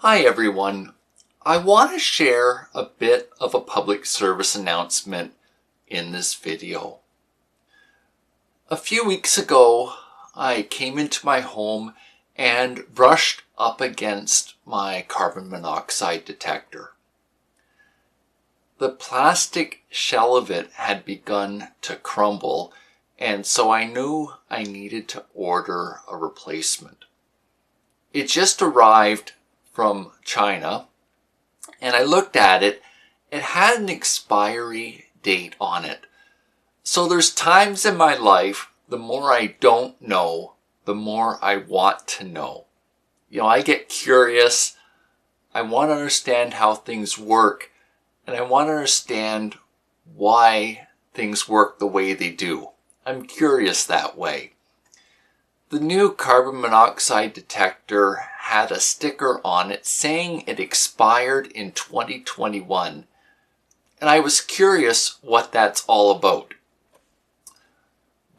Hi everyone. I want to share a bit of a public service announcement in this video. A few weeks ago, I came into my home and brushed up against my carbon monoxide detector. The plastic shell of it had begun to crumble, and so I knew I needed to order a replacement. It just arrived from China, and I looked at it. It had an expiry date on it. So there's times in my life, the more I don't know, the more I want to know. I get curious. I want to understand how things work, and I want to understand why things work the way they do. I'm curious that way. The new carbon monoxide detector had a sticker on it saying it expired in 2021, and I was curious what that's all about.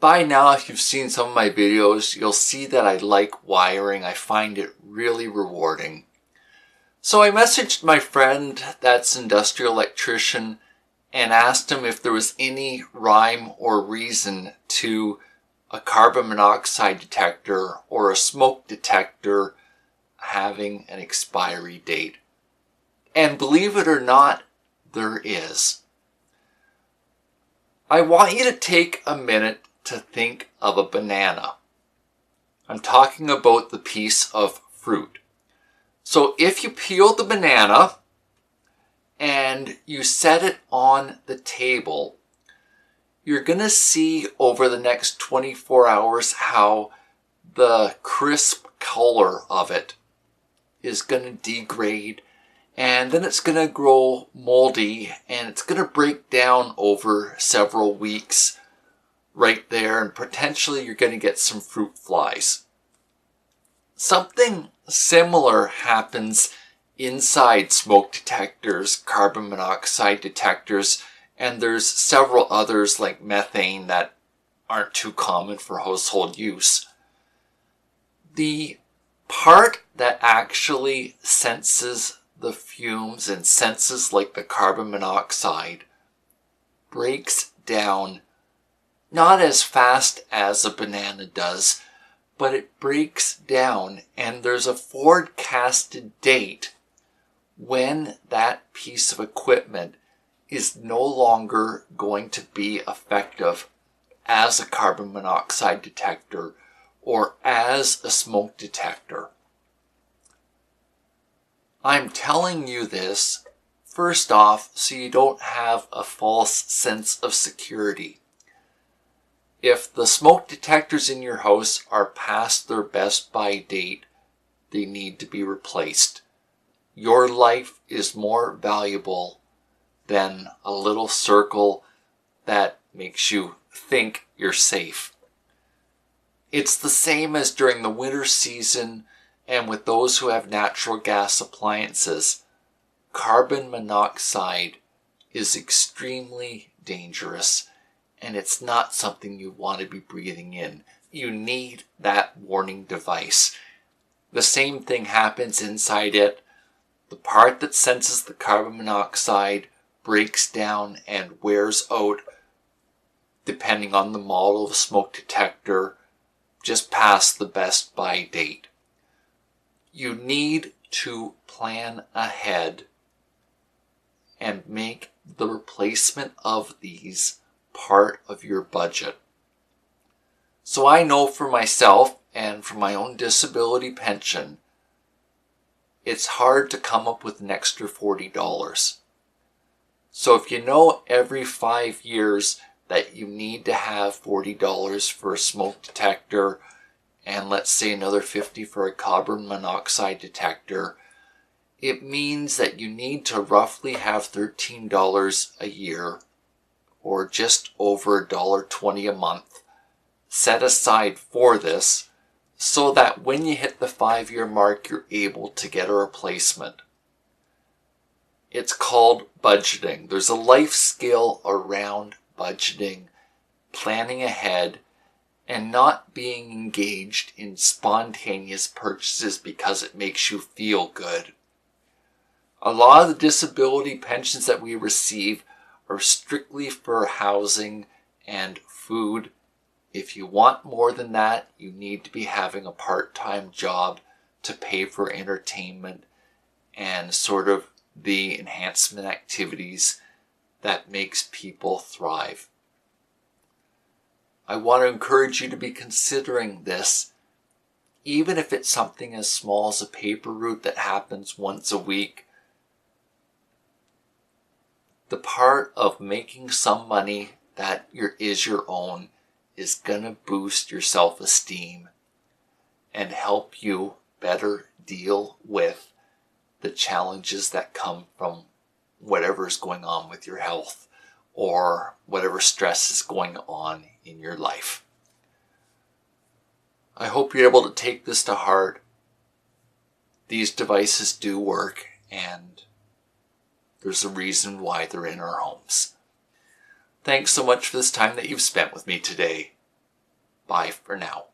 By now, if you've seen some of my videos, you'll see that I like wiring. I find it really rewarding. So I messaged my friend that's an industrial electrician and asked him if there was any rhyme or reason to a carbon monoxide detector or a smoke detector having an expiry date. And believe it or not, there is. I want you to take a minute to think of a banana. I'm talking about the piece of fruit. So if you peel the banana and you set it on the table, you're going to see over the next 24 hours how the crisp color of it is going to degrade, and then it's going to grow moldy, and it's going to break down over several weeks right there, and potentially you're going to get some fruit flies. Something similar happens inside smoke detectors, carbon monoxide detectors, and there's several others like methane that aren't too common for household use. The part that actually senses the fumes and senses like the carbon monoxide breaks down not as fast as a banana does, but it breaks down, and there's a forecasted date when that piece of equipment is no longer going to be effective as a carbon monoxide detector or as a smoke detector. I'm telling you this, first off, so you don't have a false sense of security. If the smoke detectors in your house are past their best by date, they need to be replaced. Your life is more valuable than a little circle that makes you think you're safe. It's the same as during the winter season and with those who have natural gas appliances. Carbon monoxide is extremely dangerous, and it's not something you want to be breathing in. You need that warning device. The same thing happens inside it. The part that senses the carbon monoxide breaks down and wears out, depending on the model of smoke detector, just past the best by date. You need to plan ahead and make the replacement of these part of your budget. So I know for myself and for my own disability pension, it's hard to come up with an extra $40. So if you know every 5 years that you need to have $40 for a smoke detector and let's say another $50 for a carbon monoxide detector, it means that you need to roughly have $13 a year or just over $1.20 a month set aside for this so that when you hit the 5-year mark, you're able to get a replacement. It's called budgeting. There's a life skill around budgeting, planning ahead, and not being engaged in spontaneous purchases because it makes you feel good. A lot of the disability pensions that we receive are strictly for housing and food. If you want more than that, you need to be having a part-time job to pay for entertainment and sort of the enhancement activities that makes people thrive. I want to encourage you to be considering this, even if it's something as small as a paper route that happens once a week. The part of making some money that is your own is going to boost your self-esteem and help you better deal with the challenges that come from whatever is going on with your health or whatever stress is going on in your life. I hope you're able to take this to heart. These devices do work, and there's a reason why they're in our homes. Thanks so much for this time that you've spent with me today. Bye for now.